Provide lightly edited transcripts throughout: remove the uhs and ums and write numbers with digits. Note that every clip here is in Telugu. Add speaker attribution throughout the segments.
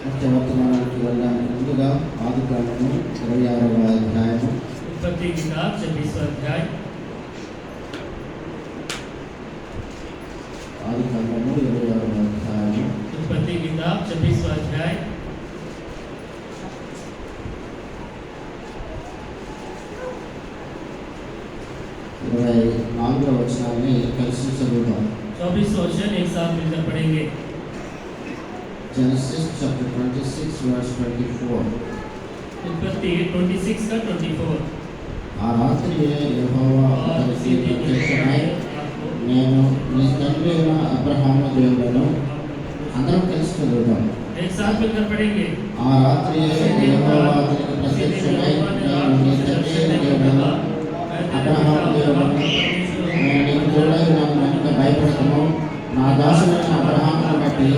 Speaker 1: వర్తమానానికి వెళ్ళడానికి ముందుగా ఆదికాండము 26వ అధ్యాయము.
Speaker 2: उत्पत्ति किताब 26वां अध्याय.
Speaker 1: ఆదికాండము 26వ అధ్యాయము.
Speaker 2: उत्पत्ति किताब 26वां अध्याय.
Speaker 1: 24వ వచనాన్ని కలిసి చదువుదాం.
Speaker 2: 24 वचन एक साथ मिलकर पढ़ेंगे.
Speaker 1: Genesis chapter 26 verse 24.
Speaker 2: उत्पत्ति 26 का 24.
Speaker 1: ఆ రాత్రి యెహోవా అతనికి ప్రత్యక్షమై, నేను నీ తండ్రి అయిన అబ్రహాము దేవుడను. అందరం కలిసి చదువుదాం.
Speaker 2: एक साथ मिलकर पढ़ेंगे.
Speaker 1: ఆ రాత్రి యెహోవా అతనికి ప్రత్యక్షమై, నేను నీ తండ్రి అయిన దేవుడను, అబ్రహాము దేవుడను. నేను నీకు తోడై ఉన్నాను కనుక భయపడకుము. నా దాసుడైన అబ్రహామును బట్టి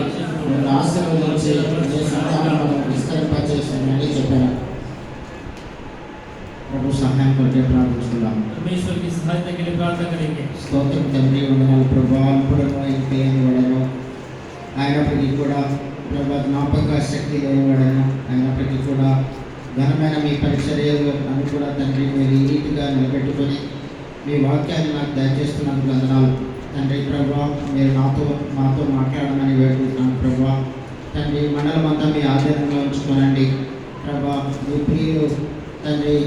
Speaker 1: నిన్ను ఆశీర్వదించి నీ సంతానమును విస్తరింపచేసానని చెప్పాను. ప్రభు సహాయం కొరకే ప్రార్థిస్తున్నాం.
Speaker 2: परमेश्वर की सहायता के लिए प्रार्थना करेंगे.
Speaker 1: స్తోత్రం తండ్రి, వందనాలు ప్రభా. అల్పుడను ఇంకేమి వాడను, అయినప్పటికీ కూడా ప్రభా జ్ఞాపక శక్తి లేని వాడను, అయినప్పటికీ కూడా ఘనమైన మీ పరిచర్యలు నన్ను కూడా తండ్రి మీరు ఈ రీతిగా నిలబెట్టుకొని మీ వాక్యాన్ని నాకు దయచేస్తున్నందుకు వందనాలు తండ్రి. ప్రభా మీరు మాతో మాట్లాడమని వేడుకుంటున్నాను ప్రభా. తండ్రి మండలం అంతా మీ ఆధీనంలో ఉంచుకోనండి ప్రభా. మీ ప్రియులు తండ్రి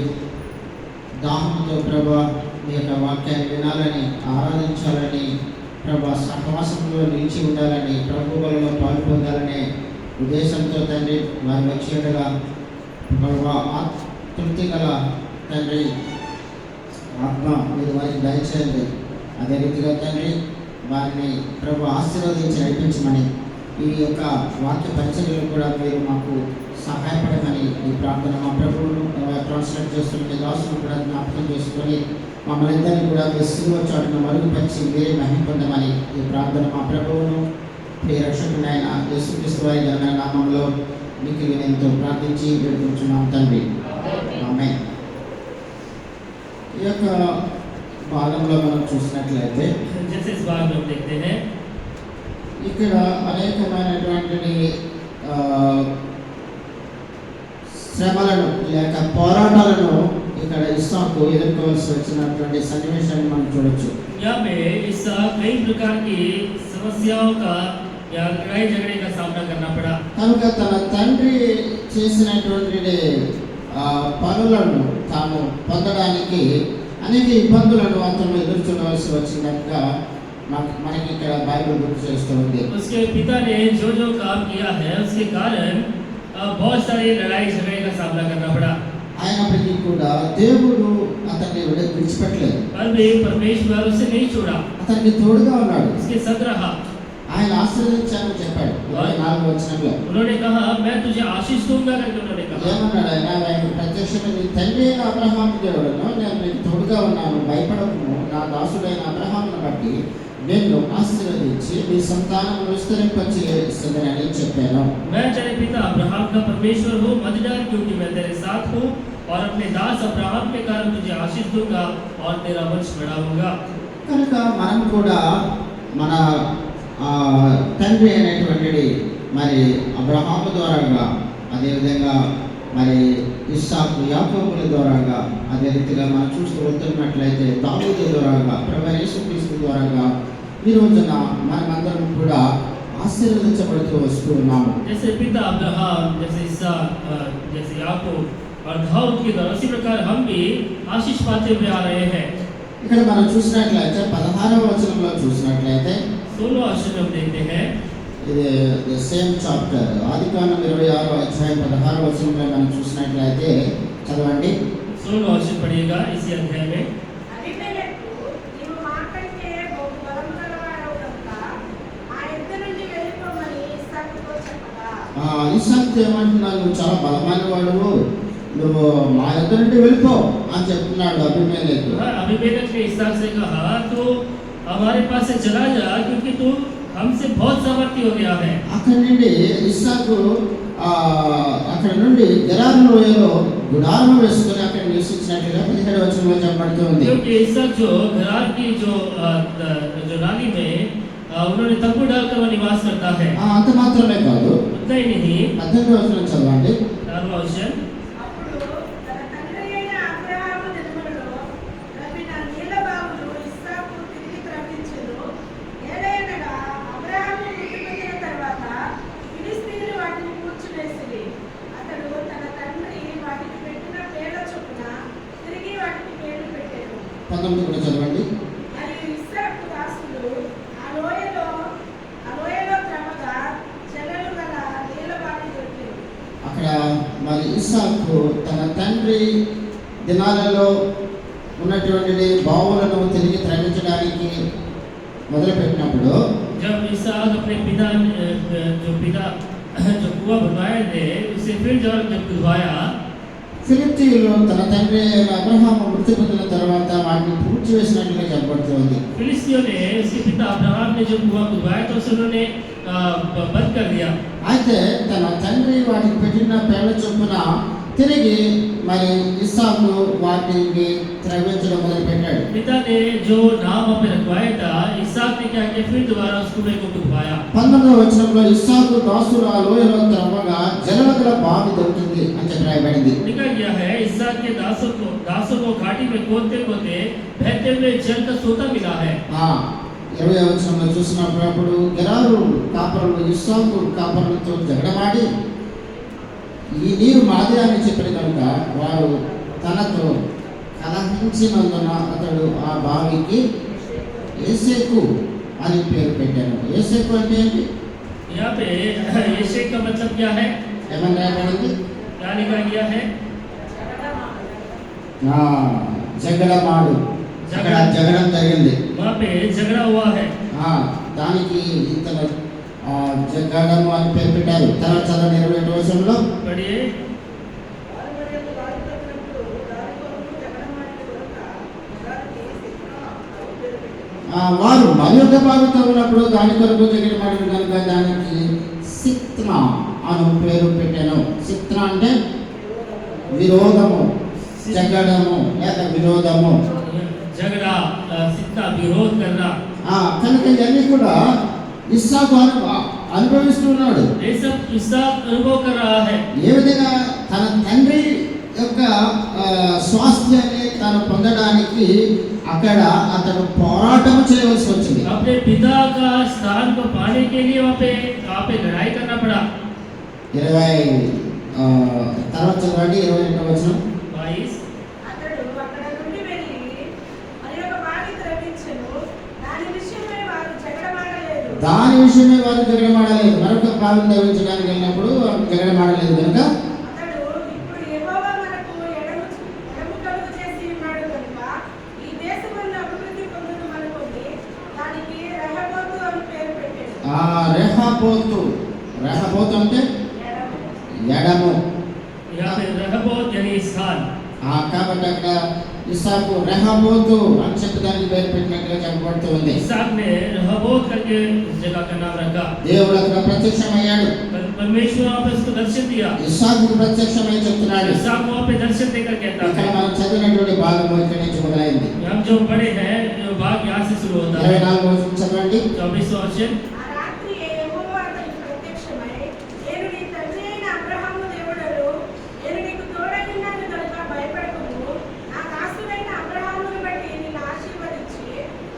Speaker 1: దాహంతో ప్రభా మీ యొక్క వాక్యాన్ని వినాలని, ఆరాధించాలని ప్రభా, సహవాసంలో నిలిచి ఉండాలని, ప్రభు బలలో పాలు పొందాలనే ఉద్దేశంతో తండ్రి వారి వచ్చేటగా ప్రభా తృప్తి గల తండ్రి ఆత్మ మీరు వారికి దయచేయండి. అదే రీతిగా తండ్రి వారిని ప్రభు ఆశీర్వదించి నడిపించమని, ఈ యొక్క వాక్య పరిచర్యలు కూడా మీరు మాకు సహాయపడమని ఈ ప్రార్థన మా ప్రభువును ట్రాన్స్లేట్ చేస్తున్న మీ దాసును కూడా జ్ఞాపకం చేసుకొని మమ్మల్ని ఇద్దరిని కూడా మీ శిలువ చాటును మరుగుపరిచి మీరే మహిమ పొందమని ఈ ప్రార్థన మా ప్రభువును ప్రియ రక్షకుడైన యేసుక్రీస్తు వారి ఘన నామములో మీకు వినయంతో ప్రార్థించి వేడుకుంటున్నాం తండ్రి. ఆమేన్. ఈ యొక్క భాగంలో మనం చూసినట్లయితే
Speaker 2: जैसे इस बार में हम देखते हैं
Speaker 1: ఇక్కడ అనేకమైనటువంటి శ్రమలను లేక పోరాటాలను ఇక్కడ ఇస్సాకు ఎదుర్కోవాల్సి వచ్చినటువంటి సన్నివేశాన్ని మనం చూడొచ్చు.
Speaker 2: यहाँ पे इस कई प्रकार की समस्याओं का या लड़ाई झगड़े का सामना करना पड़ा.
Speaker 1: కనుక తన తండ్రి చేసినటువంటి పనులను తాను పొందడానికి అనేక ఇబ్బందులను అతను ఎదుర్కొనవలసి వచ్చినట్టుగా మనకి ఇక్కడ బైబిల్ గుర్తు చేస్తుంది.
Speaker 2: उसके पिता ने जो जो काम किया है उसके कारण बहुत सारी लड़ाई झगड़े का सामना करना पड़ा.
Speaker 1: అయినప్పటికీ కూడా దేవుడు అతన్ని విడిచిపెట్టలేదు.
Speaker 2: पर भी परमेश्वर उसे नहीं छोड़ा,
Speaker 1: అతనికి తోడుగా ఉన్నాడు.
Speaker 2: उसके संग रहा.
Speaker 1: ఆయన ఆశీర్వదించాలని చెప్పాడు 24వ వచనంలో.
Speaker 2: उन्होंने कहा मैं तुझे आशीष दूंगा करके उन्होंने कहा.
Speaker 1: ఏమన్నాడు ఆయన ప్రత్యక్షమైన నీ తండ్రి అయిన అబ్రహాము దేవుడను, నేను నీకు తోడుగా ఉన్నాను, భయపడకుము. నా దాసుడైన అబ్రహామును బట్టి నిన్ను ఆశీర్వదించి నీ సంతానమును విస్తరింపచేయుదునని చెప్పాను.
Speaker 2: मैं तेरे पिता अब्राहम का परमेश्वर हूँ, मत डर क्योंकि मैं तेरे साथ हूँ और अपने दास अब्राहम के कारण तुझे आशीष दूंगा और तेरा वंश बढ़ाऊंगा.
Speaker 1: కనుక మనం కూడా మన తండ్రి అయినటువంటి మరి అబ్రహాము ద్వారాగా, అదేవిధంగా మరి ఇస్సాకు యాకోబుల ద్వారాగా, అదే రీతిగా మనం చూస్తూ వెళ్తున్నట్లయితే దావీదు ద్వారాగా, ప్రభువైన యేసుక్రీస్తు ద్వారాగా ఈ రోజున మనమందరం కూడా ఆశీర్వదించబడుతూ వస్తూ ఉన్నాము.
Speaker 2: जैसे पिता अब्राहम, जैसे इसहाक, जैसे याकूब और दाऊद के द्वारा उसी प्रकार हम भी आशीष पाते हुए आ रहे हैं.
Speaker 1: ఇక్కడ మనం చూసినట్లయితే 16వ వచనంలో చూసినట్లయితే
Speaker 2: 16वां वचन में हम देखते हैं,
Speaker 1: ఇది ద సేమ్ చాప్టర్ ఆదికాండం 26వ అధ్యాయం 16వ వచనంలో మనం చూసినట్లయితే చదవండి.
Speaker 2: 16वां वचन पढ़िएगा इसी अध्याय में.
Speaker 1: ఇస్సాకు ఏమంటున్నాడు, నువ్వు చాలా బలమైన వాడువు, నువ్వు మా యొద్ద నుండి వెళ్ళిపో అని చెప్తున్నాడు అబీమెలెకు.
Speaker 2: अबीमेलेक ने इसहाक से कहा तू हमारे पास से चला जा क्योंकि तू हमसे बहुत सामर्थी हो गया है.
Speaker 1: అక్కడి నుండి ఇస్సాకు అక్కడ నుండి గెరారు లోయలో గుడారం వేసుకొని అక్కడ నివసించినట్లుగా 17వ వచనంలో చెప్పబడుతుంది.
Speaker 2: क्योंकि इसहाक जो गरार की जो नाली में उन्होंने तंबू डालकर वो निवास करता है।
Speaker 1: అంత మాత్రమే కాదు,
Speaker 2: उतना ही नहीं,
Speaker 1: 18వ వచనం చదవండి.
Speaker 2: 4वां वचन,
Speaker 3: అప్పుడు తన తండ్రి అయిన అబ్రహాము దినములలో రవ్విన నీళ్ల బావులు ఇస్సాకు తిరిగి త్రవ్వించెను. ఏలయనగా అబ్రహాము మృతి పొందిన తర్వాత ఫిలిష్తీయులు వాటిని కూల్చివేసిరి. అతడు తన తండ్రి వాటికి పెట్టిన పేర్ల చొప్పున తిరిగి వాటికి పేర్లు పెట్టెను.
Speaker 1: 19 కూడా చదవండి.
Speaker 3: మరియు ఇస్సాకు దాసులు ఆ లోయలో త్రవ్వగా జలలు గల నీళ్ల బావి దొరికింది.
Speaker 1: అక్కడ మరి ఇస్సాకు తన తండ్రి దినాలలో ఉన్నటువంటి బావులను తిరిగి త్రవ్వించడానికి మొదలుపెట్టినప్పుడు
Speaker 2: जब इसहाक अपने पिता जो कुआं बनवाए थे उसे फिर जब खुदवाया,
Speaker 1: ఫిలిష్తీయులు తన తండ్రి అయిన అబ్రహాము మృతి పొందిన తర్వాత వాటిని పూడ్చివేసినట్లుగా చెప్పబడుతుంది.
Speaker 2: फिलिस्तियों ने उसके पिता अब्राहम ने जो कुआं खुदवाया तो उसे उन्होंने बंद कर दिया।
Speaker 1: అయితే తన తండ్రి వాటికి పెట్టిన పేర్ల చొప్పున తిరిగి మరి ఇస్సాకు వాటిని త్రవ్వించడం మొదలుపెట్టాడు.
Speaker 2: पिता ने जो नाम वहाँ पे रखवाया था, इसहाक ने क्या किया, फिर दोबारा उस कुएं को खुदवाया।
Speaker 1: 19వ వచనంలో ఇస్సాకు దాసులు ఆ లోయలో త్రవ్వగా జలగల బావి దొరికింది అని చెప్పి రాయబడింది.
Speaker 2: लिखा गया है, इसहाक के दासों को घाटी में खोदते खोदते बहते हुए जल का सोता मिला है।
Speaker 1: 20వ వచనంలో చూసినప్పుడు అప్పుడు గెరారు కాపరులు ఇస్సాకు కాపరులతో జగడమాడి ఈ నీరు మాది అని చెప్పిన కనుక వారు తనతో కలహించినందున అతడు ఆ బావికి ఏసేకు అని పేరు పెట్టాను. ఏసేకు అంటే ఏంటి?
Speaker 2: यहाँ पे एशेक का मतलब क्या है,
Speaker 1: ఏమని రాయబడింది?
Speaker 2: क्या लिखा गया है?
Speaker 1: జగడమాడు. అక్కడ జగడం జరిగింది.
Speaker 2: वहाँ पे झगड़ा हुआ है।
Speaker 1: దానికి ఇతను జగడము అని పేరు పెట్టారు. తర్వాత చదవండి 21వ వచనంలో.
Speaker 2: पढ़िए,
Speaker 1: వారు మరొక బావితో ఉన్నప్పుడు దాని కొరకు జగడమాడిన కనుక దానికి సిత్న అని పేరు పెట్టాను. సిత్న అంటే విరోధము, జగడము లేక విరోధము.
Speaker 2: झगड़ा, सित्ता, विरोध करना।
Speaker 1: కనుక ఇవన్నీ కూడా ఇస్సాకు అనుభవిస్తున్నాడు.
Speaker 2: ये सब इसहाक अनुभव कर रहा है।
Speaker 1: ఏ విధంగా తన తండ్రి యొక్క స్వాస్థ్యాన్ని తాను పొందడానికి అక్కడ అతను పోరాటం చేయవలసి వచ్చింది.
Speaker 2: अपने पिता का स्थान को पाने के लिए वहाँ पे लड़ाई करना पड़ा।
Speaker 1: 20 తర్వాత చదవండి 22వ వచనం.
Speaker 2: 22,
Speaker 3: అతడు అక్కడ నుండి వెళ్ళి మరి ఒక బావి త్రవ్వించెను. దాని విషయమై వారు జగడమాడలేదు.
Speaker 1: దాని విషయమే వారు జగడమాడలేదు. మరొక బావిని తవ్వించడానికి వెళ్ళినప్పుడు జగడమాడలేదు కనుక
Speaker 3: అతడు ఇప్పుడు యెహోవా మనకు ఎడము కలుగు చేసి ఉన్నాడు కనుక ఈ దేశమందు అభివృద్ధి పొందును అనుకొని దానికి రెహోబోతు అని పేరు పెట్టాడు.
Speaker 1: రెహబోతు అంటే ఎడము.
Speaker 2: यहाँ पे रहबोत यानी स्थान।
Speaker 1: కాబట్టి అక్కడ ఇస్సాకు రెహబోతు అని చెప్పి దానికి పేరు పెట్టినట్టుగా చెప్పబడుతూ ఉంది.
Speaker 2: इसहाक ने रहबोत करके इस जगह का नाम रखा।
Speaker 1: దేవుడు అక్కడ ప్రత్యక్షమయ్యాడు.
Speaker 2: परमेश्वर वहाँ पे उसको दर्शन दिया।
Speaker 1: ఇస్సాకు ప్రత్యక్షమై చెప్తున్నాడు.
Speaker 2: इसहाक वहाँ पे दर्शन देकर कहता
Speaker 1: ఇక్కడ
Speaker 2: है,
Speaker 1: మనం చదివినటువంటి భాగం ఇక్కడి నుంచి మొదలైంది.
Speaker 2: हम जो पढ़े हैं जो भाग यहाँ से शुरू होता है।
Speaker 1: 24వ వచనం చదవండి.
Speaker 2: 24वां वचन,
Speaker 3: ఆ రాత్రి యెహోవా అతనికి ప్రత్యక్షమై నేను నీ తండ్రి అయిన అబ్రహాము దేవుడను, నేను నీకు తోడై ఉన్నాను కనుక భయపడకుము. నా దాసుడైన అబ్రహామును బట్టి నిన్ను ఆశీర్వదించి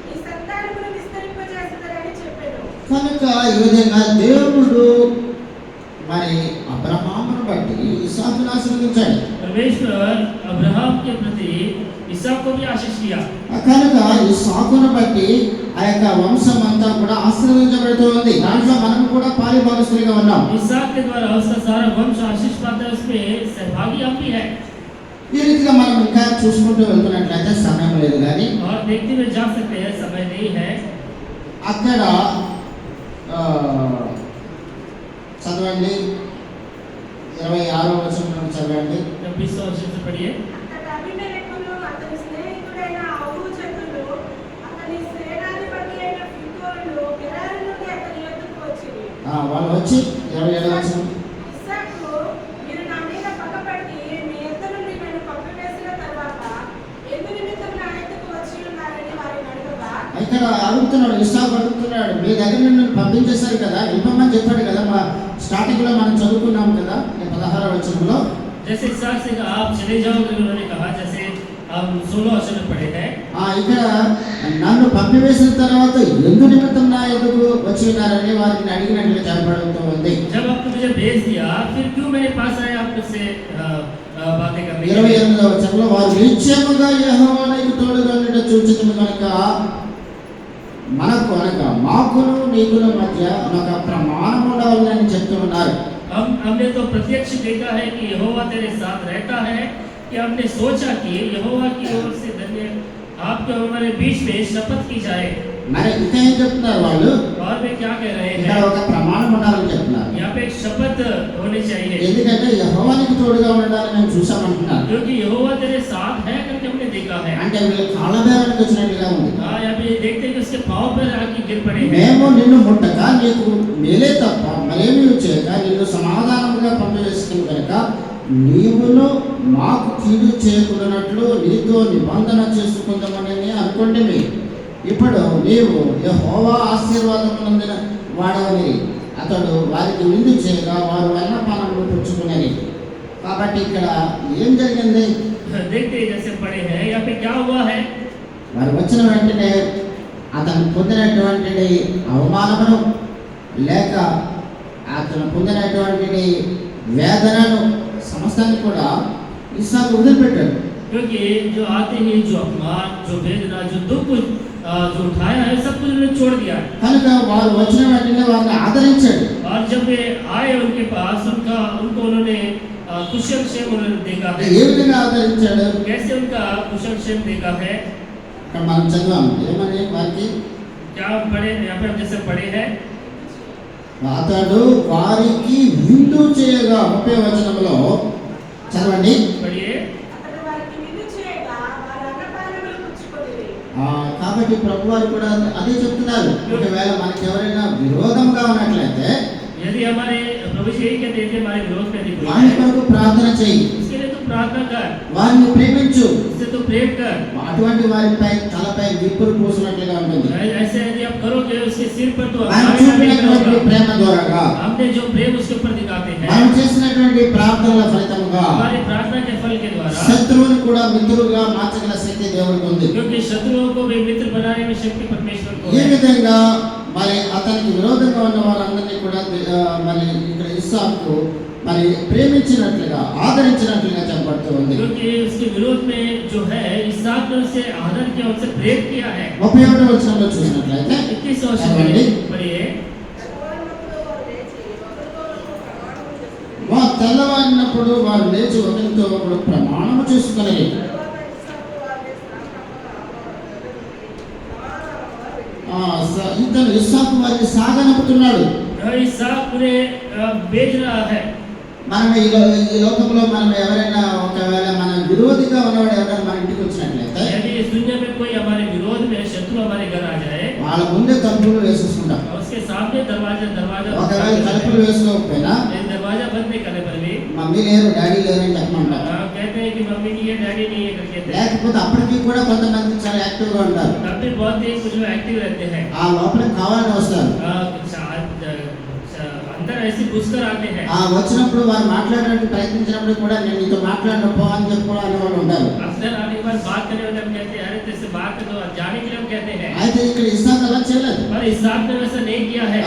Speaker 3: నీ సంతానమును విస్తరింపజేస్తానని చెప్పాను.
Speaker 1: కనుక ఈ విధంగా దేవుడు మరి అబ్రహామును బట్టి ఇస్సాకును ఆశీర్వదించాడు.
Speaker 2: परमेश्वर अब्राहम के प्रति इसहाक को भी आशीष दिया।
Speaker 1: కనుక ఇస్సాకును బట్టి ఆ యొక్క వంశం అంతా కూడా ఆశీర్వదించబడుతూ ఉంది. దాంట్లో మనం కూడా పాలిభాగస్తులుగా ఉన్నాం.
Speaker 2: इसहाक के द्वारा उसका सारा वंश आशीष पाता है, उसमें सहभागी हम भी है।
Speaker 1: ఈ రీతిగా మనం ఇంకా చూసుకుంటూ వెళ్తున్నట్లయితే సమయం లేదు కానీ
Speaker 2: और देखते हुए जा सकते हैं, समय नहीं है।
Speaker 1: అక్కడ చదవండి 26వ వచనం నుండి చదవండి.
Speaker 2: 26वां वचन से पढ़िए,
Speaker 3: అంతటా అబీమెలెకును అతని స్నేహితుడైన ఔహుజతులు అతని సేనాధిపతి అయిన ఫికోలును గెరారు నుండి అతని యొద్దకు వచ్చిరి.
Speaker 1: వాళ్ళు వచ్చి 27వ వచనం.
Speaker 3: ఇస్సాకు, మీరు నా మీద పగపట్టి మీ యొద్ద నుండి నన్ను పంపివేసిన తర్వాత ఎందు నిమిత్తం నా యొద్దకు వచ్చి ఉన్నారని వారిని అడగగా
Speaker 1: ఇక్కడ అడుగుతున్నాడు, ఇస్సాకు అడుగుతున్నాడు, చెప్తున్నాడు, మీ దగ్గర నుండి నన్ను పంపించేశారు కదా, వెళ్ళమని చెప్పాడు కదా. మా స్టార్టింగ్లో మనం చదువుకున్నాం కదా 16వ వచనంలో.
Speaker 2: जैसे इसहाक से कहा आप चले जाओ, उन्होंने कहा जैसे हम 16 वचन में पढ़े हैं।
Speaker 1: ఇక్కడ నన్ను పంపివేసిన తర్వాత ఎందు నిమిత్తం నా ఎదుగు వచ్చి ఉన్నారని వారిని అడిగినట్లు చెప్పబడుతూ ఉంది.
Speaker 2: जब आपने मुझे भेज दिया फिर क्यों मेरे पास आए आप मुझसे बातें करने के लिए?
Speaker 1: 28వ వచనంలో వారు నిశ్చయముగా యెహోవా నీకు తోడుగా ఉండుట చూచితిమి కనుక మనకు అనగా మాకును నీకును మధ్య ఒక ప్రమాణం ఉండాలని చెప్తూ ఉన్నారు.
Speaker 2: हमने तो प्रत्यक्ष देखा है कि यहोवा तेरे साथ रहता है, कि हमने सोचा कि यहोवा की ओर से धन्य आपके हमारे बीच में शपथ की जाए।
Speaker 1: మరి ఇంకా ఏం చెప్తున్నారు వాళ్ళు?
Speaker 2: और वे क्या कह रहे
Speaker 1: ఇక్కడ
Speaker 2: हैं?
Speaker 1: ఒక ప్రమాణం ఉండాలని చెప్తున్నారు.
Speaker 2: यहाँ पे एक शपथ होनी चाहिए,
Speaker 1: ఎందుకంటే యెహోవానికి తోడుగా ఉండాలని మేము చూసామంటున్నారు.
Speaker 2: क्योंकि यहोवा तेरे साथ है करके हमने देखा है।
Speaker 1: అంటే వీళ్ళు కాళ్ళబేరానికి వచ్చినట్టుగా ఉంది.
Speaker 2: हाँ, यहाँ पे देखते हैं कि उसके पाँव पर आके गिर पड़े हैं।
Speaker 1: మేము నిన్ను ముట్టక నీకు మేలే తప్ప మరేమీ చేయక నిన్ను సమాధానముగా పంపివేస్తుంది కనుక నీవును మాకు కీడు చేయకున్నట్లు నీతో నిబంధన చేసుకుందామని అనుకోండి. ఇప్పుడు నీవు యెహోవా ఆశీర్వాదమునందిన వాడవని అతడు వారికి విందు చేయగా వారు అన్నపానములు పుచ్చుకునేది. కాబట్టి ఇక్కడ ఏం జరిగింది?
Speaker 2: देखते हैं जैसे पड़े हैं, यहाँ पे क्या हुआ है?
Speaker 1: వారు వచ్చిన వెంటనే అతను పొందినటువంటి అవమానమును లేక అతను పొందినటువంటి వేదనను సమస్తాన్ని కూడా ఇస్సాకు వదిలిపెట్టాడు.
Speaker 2: क्योंकि जो आते ही जो अपमान, जो वेदना, जो दुख जो उठाया है सब कुछ उन्होंने छोड़ दिया।
Speaker 1: కనుక వారు వచ్చిన వెంటనే వారిని ఆదరించాడు.
Speaker 2: और जब वे आए उनके पास उनको उन्होंने कुशल क्षेम उन्होंने देखा है।
Speaker 1: ఏ విధంగా ఆదరించాడు?
Speaker 2: कैसे उनका कुशल क्षेम देखा है?
Speaker 1: ఇక్కడ మనం చదివాము ఏమని వారికి?
Speaker 2: क्या पढ़े यहाँ पे हम जैसे पढ़े हैं?
Speaker 1: అతడు వారికి విందు చేయగా 30వ వచనంలో చదవండి.
Speaker 2: पढ़िए।
Speaker 3: అతడు వారికి విందు చేయగా వారు అన్నపానములు పుచ్చుకొనిరి.
Speaker 1: కాబట్టి ప్రభు వారు కూడా అదే చెప్తున్నారు. ఒకవేళ మనకి ఎవరైనా విరోధంగా ఉన్నట్లయితే
Speaker 2: यदि हमारे प्रभु जी यही कहते थे हमारे विरोध में यदि कोई
Speaker 1: వారి
Speaker 2: है,
Speaker 1: కొరకు ప్రార్థన చేయి,
Speaker 2: उसके लिए तो प्रार्थना कर,
Speaker 1: వారిని ప్రేమించు.
Speaker 2: उससे तो प्रेम कर।
Speaker 1: అటువంటి వారిపై తలపై విప్పులు పూసినట్లుగా ఉంటుంది.
Speaker 2: ऐसे यदि आप करोगे उसके सिर पर तो
Speaker 1: మనం
Speaker 2: हमारे
Speaker 1: చూపినటువంటి
Speaker 2: होगा।
Speaker 1: ప్రేమ ద్వారా
Speaker 2: हमने जो प्रेम उसके ऊपर दिखाते
Speaker 1: మనం
Speaker 2: हैं,
Speaker 1: చేసినటువంటి ప్రార్థనల ఫలితముగా
Speaker 2: हमारी प्रार्थना के फल के द्वारा,
Speaker 1: శత్రువుని కూడా మిత్రులుగా మార్చగల శక్తి దేవుడికి ఉంది.
Speaker 2: क्योंकि शत्रुओं को भी मित्र बनाने में शक्ति परमेश्वर को
Speaker 1: ఈ
Speaker 2: है।
Speaker 1: విధంగా మరి అతనికి విరోధంగా ఉన్న వాళ్ళందరినీ కూడా మరి ఇక్కడ ఇస్సాకు మరి ప్రేమించినట్లుగా ఆదరించినట్లుగా చెప్పబడుతూ ఉంది.
Speaker 2: क्योंकि उसके विरोध में जो है इसहाक ने उससे आदर किया, उससे प्रेम किया है।
Speaker 1: 31వ వచనంలో చూసినట్లయితే
Speaker 2: 21 वर्ष पढ़िए।
Speaker 3: తెల్లవారినప్పుడు వారు లేచి ఒకరితోనొకరు ప్రమాణము చేసుకుని
Speaker 1: తెల్లవారినప్పుడు వారు లేచి ఒకరితో ఒకరు ప్రమాణము చేసుకుని
Speaker 3: తరువాత ఇస్సాకు వారిని సమాధానముగా వెళ్ళి
Speaker 1: ఇతను ఇస్సాకు వారిని సాగనంపుతున్నాడు.
Speaker 2: इसहाक उन्हें भेज रहा है।
Speaker 1: మనం ఈ లోకంలో మనం ఎవరైనా ఒకవేళ మన విరోధిగా ఉన్నవాడు ఎవరైనా మన ఇంటికి వచ్చినట్లయితే
Speaker 2: यदि इस दुनिया में कोई हमारे विरोध में शत्रु हमारे घर आ जाए,
Speaker 1: వాళ్ళ ముందే తలుపులు వేసేసుకుంటాం.
Speaker 2: उसके सामने दरवाजा
Speaker 1: ఒకవేళ తలుపులు వేసుకోకపోయినా
Speaker 2: दरवाजा बंद नहीं करने पर भी
Speaker 1: మమ్మీ లేరు డాడీ లేరు అని చెప్పమంటాం.
Speaker 2: कहते हैं कि मम्मी नहीं है, डैडी नहीं है करके कहते हैं।
Speaker 1: లేకపోతే అప్పటికి కూడా కొంతమంది చాలా యాక్టివ్గా ఉంటారు.
Speaker 2: तब भी बहुत ही कुछ लोग एक्टिव रहते हैं,
Speaker 1: ఆ లోపలికి కావాలని వస్తారు.
Speaker 2: अंदर ऐसे घुसकर आते हैं।
Speaker 1: వచ్చినప్పుడు వారు మాట్లాడడానికి ప్రయత్నించినప్పుడు కూడా నేను నీతో మాట్లాడిన పో అని చెప్పుకోవాలని వాళ్ళు ఉంటారు.
Speaker 2: अक्सर आने के बाद बात करने वाले हम कहते हैं अरे तेरे बात कर दो, जाने के लिए हम कहते हैं।
Speaker 1: అయితే ఇక్కడ ఇస్సాకు అలా చేయలేదు.
Speaker 2: पर इसहाक ने वैसा नहीं किया है।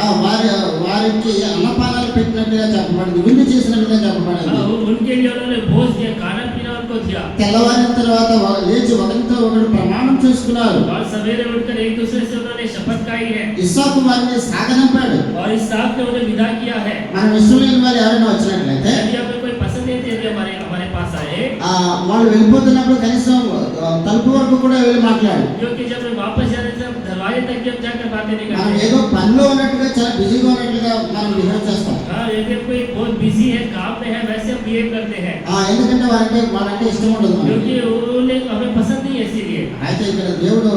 Speaker 1: వారికి అన్నపానాలు పెట్టినట్టుగా చెప్పబడింది, విందు చేసినట్టుగా చెప్పబడింది.
Speaker 2: उनके लिए उन्होंने भोज दिया, खाना पीना उनको दिया।
Speaker 1: తెల్లవారిన తర్వాత వారు లేచి ఒకరితో ఒకరు ప్రమాణం చేసుకున్నారు.
Speaker 2: और सवेरे उठकर एक दूसरे से उन्होंने शपथ खाई है,
Speaker 1: ఇస్సాకు వారిని సాగనంపాడు.
Speaker 2: और इसहाक ने उन्हें विदा किया है।
Speaker 1: మనం ఇశ్రాయేలు వారు ఎవరైనా వచ్చినట్లయితే
Speaker 2: यदि हमें कोई पसंद नहीं थे, यदि हमारे पास आए,
Speaker 1: వాళ్ళు వెళ్ళిపోతున్నప్పుడు కనీసం తలుపు వరకు కూడా వెళ్ళి మాట్లాడు.
Speaker 2: क्योंकि जब हम वापस जाने से दरवाजे तक जब जाकर बातें नहीं
Speaker 1: మనం
Speaker 2: करते।
Speaker 1: ఏదో पనిలో ఉన్నట్టుగా చాలా బిజీగా ఉన్నట్టుగా మనం బిహేవ్ చేస్తాం.
Speaker 2: हाँ, यदि कोई बहुत बिजी है, काम में है, वैसे हम बिहेव करते हैं,
Speaker 1: ఎందుకంటే వాళ్ళంటే ఇష్టం ఉండదు మనకి.
Speaker 2: क्योंकि उन्हें हमें पसंद नहीं है इसीलिए।
Speaker 1: అయితే ఇక్కడ దేవుడు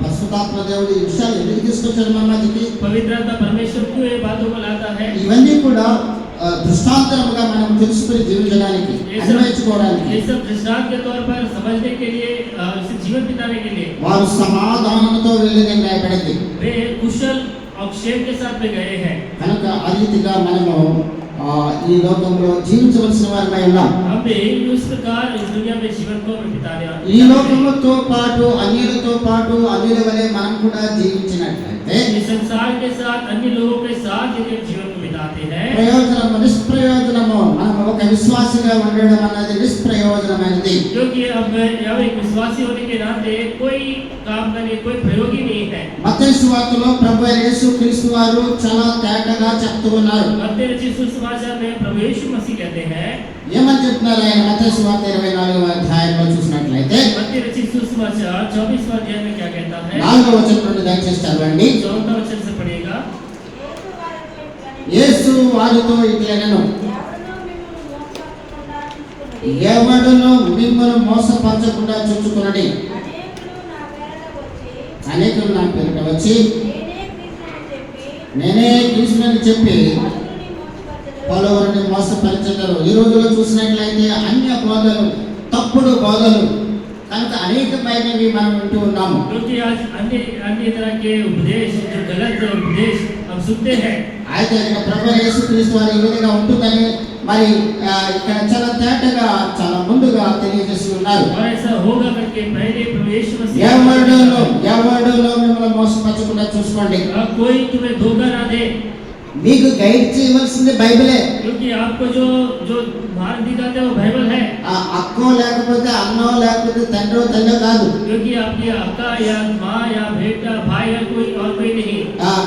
Speaker 1: పరిశుద్ధాత్మ దేవుడు ఈ విషయాలు ఎందుకు తీసుకొచ్చాడు మన మధ్యకి?
Speaker 2: पवित्र आत्मा परमेश्वर क्यों ये बातों को लाता है?
Speaker 1: ఇవన్నీ కూడా దృష్టాంతముగా మనం తెలుసుకుని జీవించడానికి అన్వయించుకోవడానికి
Speaker 2: ये सब दृष्टांत के तौर पर समझने के लिए इसे जीवन बिताने के लिए
Speaker 1: వారు సమాధానంతో వెళ్ళిందని రాయబడింది.
Speaker 2: वे कुशल और क्षेम के साथ में गए हैं.
Speaker 1: కనుక ఆ రీతిగా మనము ఈ లోకంలో జీవించవలసిన వారమై ఉన్నాం.
Speaker 2: हमें उस प्रकार इस दुनिया में जीवन को बिताने
Speaker 1: ఈ లోకముతో పాటు అన్యులతో పాటు అన్యుల వలె మనం కూడా జీవించినట్లయితే
Speaker 2: इस संसार के साथ अन्य लोगों के साथ यदि हम जीवन को बिताते हैं
Speaker 1: ప్రయోజనము నిష్ప్రయోజనము మనం ఒక విశ్వాసిగా ఉండడం అన్నది నిష్ప్రయోజనమైనది.
Speaker 2: क्योंकि अब एक विश्वासी होने के नाते कोई काम करने कोई प्रयोग ही नहीं है.
Speaker 1: మత్తయి సువార్తలో ప్రభు అయిన యేసుక్రీస్తు వారు చాలా తేటగా చెప్తూ ఉన్నారు.
Speaker 2: मत्ती रचित सुसमाचार में प्रभु यीशु मसीह कहते हैं
Speaker 1: ఏమని చెప్తున్నారు ఆయన మత్తయి సువార్త 24వ అధ్యాయంలో చూసినట్లయితే
Speaker 2: मत्ती रचित सुसमाचार 24वां अध्याय में क्या कहता है?
Speaker 1: 4వ వచనం నుండి దయచేసి చదవండి.
Speaker 2: 14वां वचन से पढ़िएगा.
Speaker 1: యేసు వారితో ఇట్లనెను,
Speaker 3: ఎవడును
Speaker 1: ఎవడును
Speaker 3: మిమ్మును మోసపరచకుండా చూచుకొనుడి.
Speaker 1: మిమ్మల్ని మోసపరచకుండా చూచుకొనుడి.
Speaker 3: అనేకులు నా పేరట
Speaker 1: అనేకులు నా పేరిట
Speaker 3: వచ్చి
Speaker 1: వచ్చి
Speaker 3: నేనే క్రీస్తునని చెప్పి
Speaker 1: నేనే కృష్ణుని చెప్పి పలువురిని మోసపరిచెదరు. ఈ రోజుల్లో చూసినట్లయితే అన్య బోధలు, తప్పుడు బోధలు కనుక అనేకమైనవి మనం వింటూ ఉన్నాము.
Speaker 2: क्योंकि आज अन्य अन्य तरह के उपदेश जो गलत उपदेश हम सुनते हैं.
Speaker 1: అయితే ఇక్కడ ప్రభు యేసుక్రీస్తు వారు ఈ విధంగా ఉంటుందని మరి ఇక్కడ చాలా తేటగా చాలా ముందుగా తెలియజేసి ఉన్నారు.
Speaker 2: और ऐसा होगा करके पहले प्रभु यीशु मसीह
Speaker 1: ఎవడును మిమ్మల్ని మోసపరచకుండా చూసుకోండి.
Speaker 2: कोई तुम्हें धोखा ना दे.
Speaker 1: మీకు గైడ్ చేయవలసింది బైబిలే.
Speaker 2: क्योंकि आपको जो जो मार्ग दिखाते हैं वो बाइबल है.
Speaker 1: అక్కో లేకపోతే అన్నో లేకపోతే తండ్రో తల్లో కాదు.
Speaker 2: क्योंकि आपकी अक्का या माँ या बेटा भाई या कोई और कोई नहीं.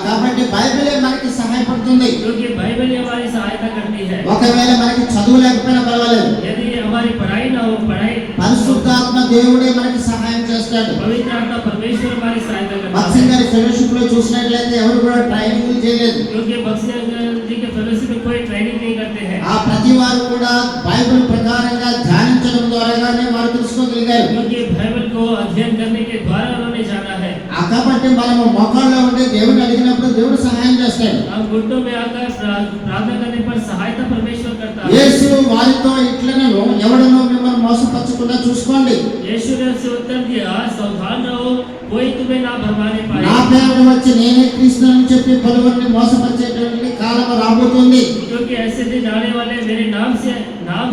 Speaker 1: కాబట్టి బైబిలే మనకి సహాయపడుతుంది.
Speaker 2: क्योंकि बाइबल ही हमारी सहायता करती है.
Speaker 1: ఒకవేళ మనకి చదువు లేకపోయినా పర్వాలేదు,
Speaker 2: यदि हमारी पढ़ाई ना हो, पढ़ाई
Speaker 1: పరిశుద్ధాత్మ దేవుడే మనకి సహాయం చేస్తాడు.
Speaker 2: पवित्र आत्मा परमेश्वर हमारी सहायता करता
Speaker 1: బక్సింగ్
Speaker 2: है.
Speaker 1: గారి ఫెలోషిప్ లో చూసినట్లయితే ఎవరు కూడా ట్రైనింగ్ చేయలేదు.
Speaker 2: क्योंकि बक्सिया जी के फेलोशिप में कोई ट्रेनिंग नहीं करते हैं.
Speaker 1: ఆ ప్రతి వారు కూడా బైబిల్ ప్రకారంగా ధ్యానించడం ద్వారానే వారు తెలుసుకోగలిగారు.
Speaker 2: क्योंकि बाइबल को अध्ययन करने के द्वारा उन्होंने जाना है.
Speaker 1: కాబట్టి మనము మోకాళ్ళలో ఉండి దేవుని అడిగినప్పుడు దేవుడు సహాయం చేస్తాడు.
Speaker 2: हम घुटनों में आकर प्रार्थना करने पर सहायता परमेश्वर करता है.
Speaker 1: యేసు వారితో ఇట్లనను, ఎవడను మిమ్మల్ని మోసపరచకుండా చూసుకోండి.
Speaker 2: यीशु ने उसे उत्तर दिया, सावधान रहो, कोई तुम्हें ना भरमाने
Speaker 1: నా
Speaker 2: पाए.
Speaker 1: పేరు వచ్చి నేనే క్రీస్తు అని చెప్పి పలువురిని మోసపరిచేటువంటి కాలం రాబోతుంది.
Speaker 2: क्योंकि ऐसे दिन आने वाले मेरे नाम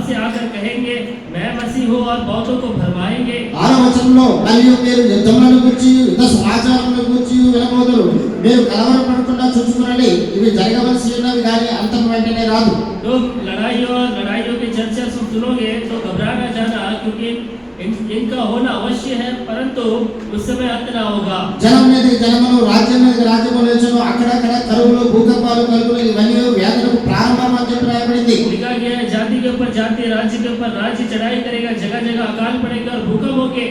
Speaker 2: से आकर कहेंगे मैं मसीह हूँ और बहुतों को भरमाएंगे.
Speaker 1: 6వ వచనంలో మరియు మీరు యుద్ధములను గురించి యుద్ధ సమాచారములను గురించి వినబోదురు, మీరు కలవరపడకుండా చూసుకునండి, ఇవి జరగవలసి ఉన్నవి కానీ అంతం వెంటనే రాదు.
Speaker 2: लोग लड़ाइयों की चर्चा सुनोगे तो घबराना जाना, क्योंकि इनका होना अवश्य है, परंतु उस समय अंत ना होगा.
Speaker 1: జనం మీద జనములు, రాజ్యం మీద రాజ్యములు లేచును, అక్కడక్కడ కరువులు, భూకంపాలు కలుగును, ఇవన్నీ వ్యాధులకు ప్రారంభం అని చెప్పి రాయబడింది.
Speaker 2: लिखा गया है जाति के ऊपर जाति, राज्य के ऊपर राज्य चढ़ाई करेगा, जगह जगह अकाल पड़ेगा और भूकंप होंगे.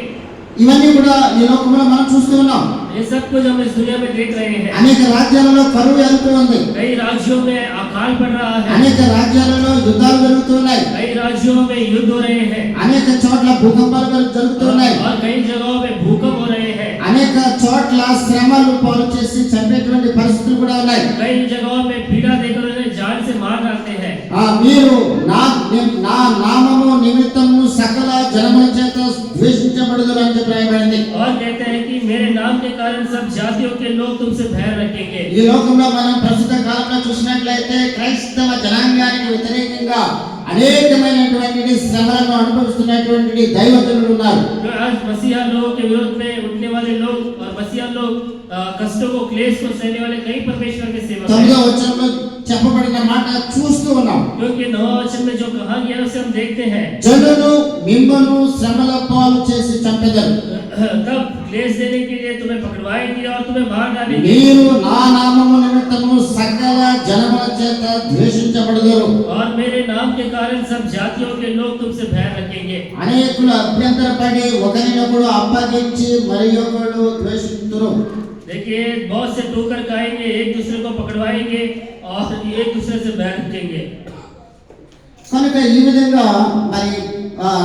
Speaker 1: ఇవన్నీ కూడా ఈ లోకంలో మనం చూస్తూ ఉన్నాం.
Speaker 2: ये सब कुछ हम इस दुनिया में देख रहे हैं.
Speaker 1: అనేక రాజ్యాలలో కరువు వెళ్తూ ఉంది,
Speaker 2: कई राज्यों में अकाल पड़ रहा है,
Speaker 1: అనేక రాజ్యాలలో యుద్ధాలు జరుగుతున్నాయి,
Speaker 2: कई राज्यों में युद्ध हो रहे हैं,
Speaker 1: అనేక చోట్ల భూకంపాలు జరుగుతున్నాయి,
Speaker 2: और कई जगहों में भूकंप हो रहे हैं,
Speaker 1: అనేక చోట్ల శ్రమలు పాలు చేసి చంపేటువంటి పరిస్థితులు కూడా ఉన్నాయి.
Speaker 2: कई जगहों में पीड़ा देकर उन्हें जान से मार डालते हैं.
Speaker 1: మీరు నా నామము నిమిత్తము సకల జనముల చేత ద్వేషించబడుదురు అని చెప్పి రాయబడింది.
Speaker 2: और कहते हैं कि मेरे नाम के कारण सब जातियों के लोग तुमसे भय रखेंगे.
Speaker 1: ఈ లోకంలో మనం ప్రస్తుత కాలంలో చూసినట్లయితే క్రైస్తవ జనాంగానికి వ్యతిరేకంగా అనేకమైనటువంటి శ్రమలను అనుభవిస్తున్నటువంటి దైవజనులు ఉన్నారు.
Speaker 2: जो आज मसीहा लोगों के विरोध में उठने वाले लोग और मसीहा लोग कष्टों को क्लेश को सहने वाले कई परमेश्वर के सेवक
Speaker 1: 9వ
Speaker 2: हैं.
Speaker 1: వచనంలో చెప్పబడిన మాట చూస్తూ ఉన్నాం.
Speaker 2: क्योंकि 9वें वचन में जो कहा गया है उसे हम देखते हैं.
Speaker 1: జనులు మిమ్మల్ని శ్రమల పాలు చేసి చంపెదరు,
Speaker 2: तब क्लेश देने के लिए तुम्हें पकड़वाएंगे और तुम्हें मार डालेंगे.
Speaker 1: మీరు నా నామము నిమిత్తము సకల జనముల చేత ద్వేషించబడుదురు.
Speaker 2: और मेरे नाम के कारण सब जातियों के लोग तुमसे भय रखेंगे.
Speaker 1: అనేకులు అభ్యంతరపడి ఒకరినొకడు అప్పగించి మరి ఒకడు ద్వేషింతురు.
Speaker 2: देखिए बहुत से ठोकर खाएंगे, एक दूसरे को पकड़वाएंगे और एक दूसरे से बैर रखेंगे.
Speaker 1: కనుక ఈ విధంగా మరి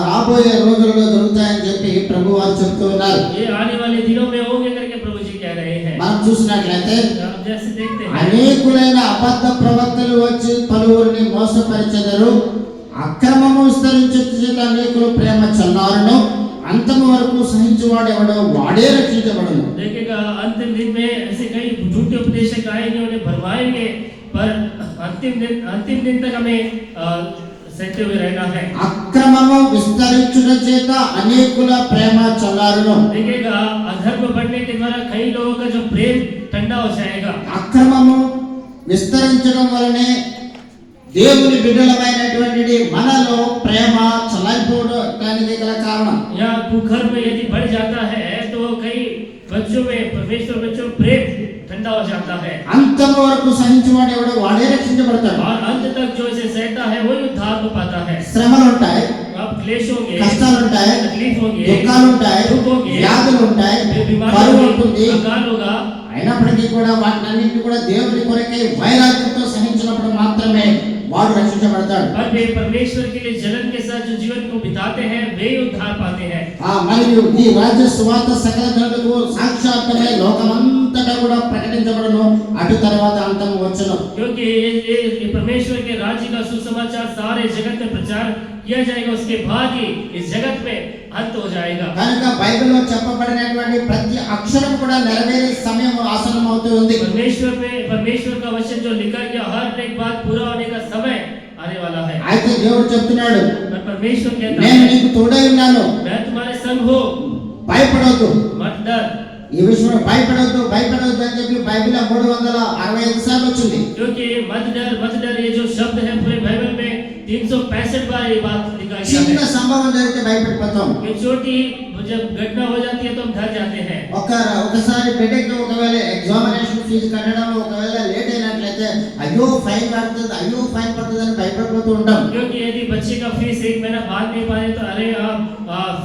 Speaker 1: రాబోయే రోజుల్లో జరుగుతాయని చెప్పి ప్రభు వారు చెప్తూ ఉన్నారు.
Speaker 2: ये आने वाले दिनों में होंगे करके प्रभु जी कह रहे हैं.
Speaker 1: మనం చూసినట్లయితే
Speaker 2: आप जैसे देखते हैं
Speaker 1: అనేకులైన అబద్ధ ప్రవక్తలు వచ్చి పలువురిని మోసపరిచెదరు, అక్రమము విస్తరించు చేత అనేకులు ప్రేమ చల్లారును, అంతము వరకు సహించువాడెవడో వాడే రక్షించబడును.
Speaker 2: देखेगा अंतिम दिन में ऐसे कई झूठे उपदेशक आएंगे, उन्हें भरमाएंगे, पर अंतिम दिन तक हमें सहते हुए रहना है।
Speaker 1: అక్రమము విస్తరించుట చేత అనేకుల ప్రేమ చల్లారును.
Speaker 2: देखिएगा अधर्म बढ़ने के द्वारा कई लोगों का जो प्रेम ठंडा हो जाएगा।
Speaker 1: అక్రమము విస్తరించడం వలనే దేవుని బిడ్డలమైనటువంటి మనలో ప్రేమ చల్లారిపోవడానికి గల కారణం.
Speaker 2: या कुकर्म यदि बढ़ जाता है तो कई बच्चों में परमेश्वर बच्चों में प्रेम ठंडा हो जाता है।
Speaker 1: అంతము వరకు సహించువాడు ఎవడో వాడే రక్షించబడతాడు.
Speaker 2: और अंत तक जो इसे सहता है वही उद्धार को पाता है।
Speaker 1: శ్రమలు ఉంటాయి,
Speaker 2: अब क्लेश होंगे,
Speaker 1: కష్టాలు ఉంటాయి,
Speaker 2: तकलीफ होंगे,
Speaker 1: దుఃఖాలు ఉంటాయి,
Speaker 2: दुख होंगे,
Speaker 1: వ్యాధులు ఉంటాయి,
Speaker 2: बीमारी
Speaker 1: కరువు
Speaker 2: होगी,
Speaker 1: ఉంటుంది.
Speaker 2: अकाल होगा।
Speaker 1: అయినప్పటికీ కూడా వాటినన్నింటినీ కూడా దేవుని కొరకై వైరాగ్యంతో సహించినప్పుడు మాత్రమే వాడు రక్షించబడతాడు.
Speaker 2: और वे परमेश्वर के लिए जलन के साथ जो जीवन को बिताते हैं वे उद्धार पाते हैं।
Speaker 1: మరియు ఈ రాజ్య సువార్త సకల జగత్తుకు సాక్షాత్మై లోకమంతటా కూడా ప్రకటించబడును, అటు తర్వాత అంతం వచ్చును.
Speaker 2: क्योंकि ये परमेश्वर के राज्य का सुसमाचार सारे जगत में प्रचार किया जाएगा, उसके बाद ही इस जगत में अंत हो जाएगा।
Speaker 1: కనుక బైబిల్లో చెప్పబడినటువంటి ప్రతి అక్షరం కూడా నెరవేరే సమయం ఆసన్నం అవుతూ ఉంది.
Speaker 2: परमेश्वर का वचन जो लिखा गया हर एक बात पूरा होने का समय आने वाला है।
Speaker 1: అయితే దేవుడు చెప్తున్నాడు,
Speaker 2: पर परमेश्वर कहता
Speaker 1: నేను
Speaker 2: है
Speaker 1: నీకు తోడై ఉన్నాను,
Speaker 2: मैं तुम्हारे संग हूँ,
Speaker 1: భయపడవద్దు.
Speaker 2: मत डर।
Speaker 1: ఈ విషయంలో భయపడవద్దు అని చెప్పి బైబిల్ 365 సార్లు వచ్చింది.
Speaker 2: क्योंकि मत डर ये जो शब्द है पूरे बाइबल में 365 बार ये बात लिखा गया
Speaker 1: చిన్న
Speaker 2: है।
Speaker 1: సంభవం జరిగితే భయపడిపోతాం.
Speaker 2: ये छोटी जब घटना हो जाती है तो हम डर जाते हैं।
Speaker 1: ఒకసారి బిడ్డకి ఒకవేళ ఎగ్జామినేషన్ ఫీజు కట్టడం ఒకవేళ లేట్ అయినట్లయితే అయ్యో ఫైన్ పడుతుంది అని భయపడిపోతూ ఉంటాం.
Speaker 2: क्योंकि यदि बच्चे का फीस 1 महीना बाद नहीं पाए तो अरे आप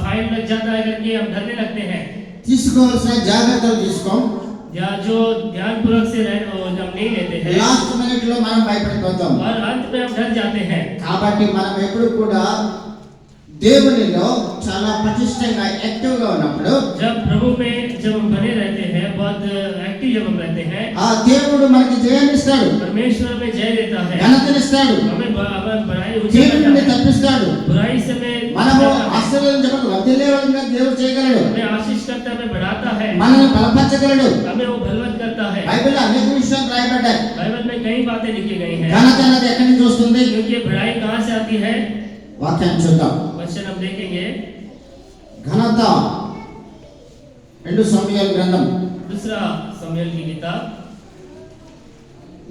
Speaker 2: फाइन लग जाता है करके हम डरने लगते हैं।
Speaker 1: తీసుకోవాల్సిన జాగ్రత్తలు తీసుకోం,
Speaker 2: या जो ध्यानपूर्वक से जब नहीं लेते हैं
Speaker 1: లాస్ట్ మినిట్ లో మనం భయపడిపోతాం.
Speaker 2: और अंत में हम डर जाते हैं।
Speaker 1: కాబట్టి మనం ఎప్పుడు కూడా దేవునిలో చాలా పటిష్టంగా యాక్టివ్ గా ఉన్నప్పుడు
Speaker 2: जब प्रभु में जब हम बने रहते हैं, बहुत एक्टिव जब हम रहते हैं,
Speaker 1: ఆ దేవుడు మనకి జయాన్ని ఇస్తాడు,
Speaker 2: परमेश्वर में जय देता है,
Speaker 1: ఘనతనిస్తాడు,
Speaker 2: हमें बढ़ाई
Speaker 1: కీడు నుండి
Speaker 2: ऊंचाई
Speaker 1: తప్పిస్తాడు.
Speaker 2: बुराई से हमें
Speaker 1: మనము
Speaker 2: बचाता है,
Speaker 1: ఆశీర్వదించబడి వర్ధిల్లే విధంగా దేవుడు చేయగలడు,
Speaker 2: हमें आशीष करता है, हमें बढ़ाता है,
Speaker 1: మనల్ని బలపరచగలడు.
Speaker 2: हमें वो बलवत करता है।
Speaker 1: బైబిల్ అనేక విషయాలు రాయబడ్డాయి.
Speaker 2: बाइबल में कई बातें लिखी गई हैं।
Speaker 1: ఘనత అన్నది ఎక్కడి నుంచి వస్తుంది?
Speaker 2: क्योंकि बढ़ाई कहाँ से आती है?
Speaker 1: వాక్యాన్ని చూద్దాం.
Speaker 2: क्वेश्चन हम देखेंगे।
Speaker 1: ఘనత 2 సమూయేలు గ్రంథం.
Speaker 2: दूसरा शमूएल की किताब।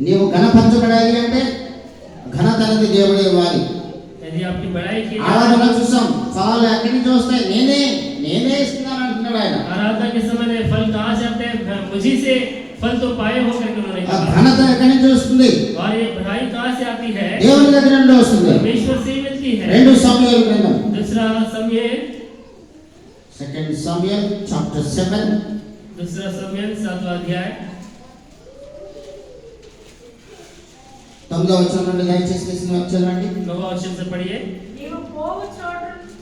Speaker 1: నీవు ఘనపరచబడాలి అంటే ఘనత అనేది దేవుడే ఇవ్వాలి.
Speaker 2: यदि आपकी बढ़ाई की
Speaker 1: ఆరాధన చూసాం, ఫలాలు ఎక్కడి నుంచి వస్తాయి? నేనే ఇస్తున్నాను అంటున్నాడు ఆయన.
Speaker 2: आराधना के समय में फल कहाँ से आते हैं? मुझी से फल तो पाए हो करके उन्होंने
Speaker 1: ఆ
Speaker 2: कहा।
Speaker 1: ఘనత ఎక్కడి నుంచి వస్తుంది?
Speaker 2: और ये बढ़ाई कहाँ से आती है?
Speaker 1: దేవుని దగ్గర నుండి వస్తుంది.
Speaker 2: परमेश्वर से ही मिलती है।
Speaker 1: 2 సమూయేలు గ్రంథం.
Speaker 2: दूसरा शमूएल
Speaker 1: 2 Samuel chapter 7
Speaker 2: दूसरा शमूएल 7वां अध्याय
Speaker 1: 9వ వచనం నుండి దయచేసి చదవండి.
Speaker 2: 9वां वचन से पढ़िए।
Speaker 3: నీవు పోవు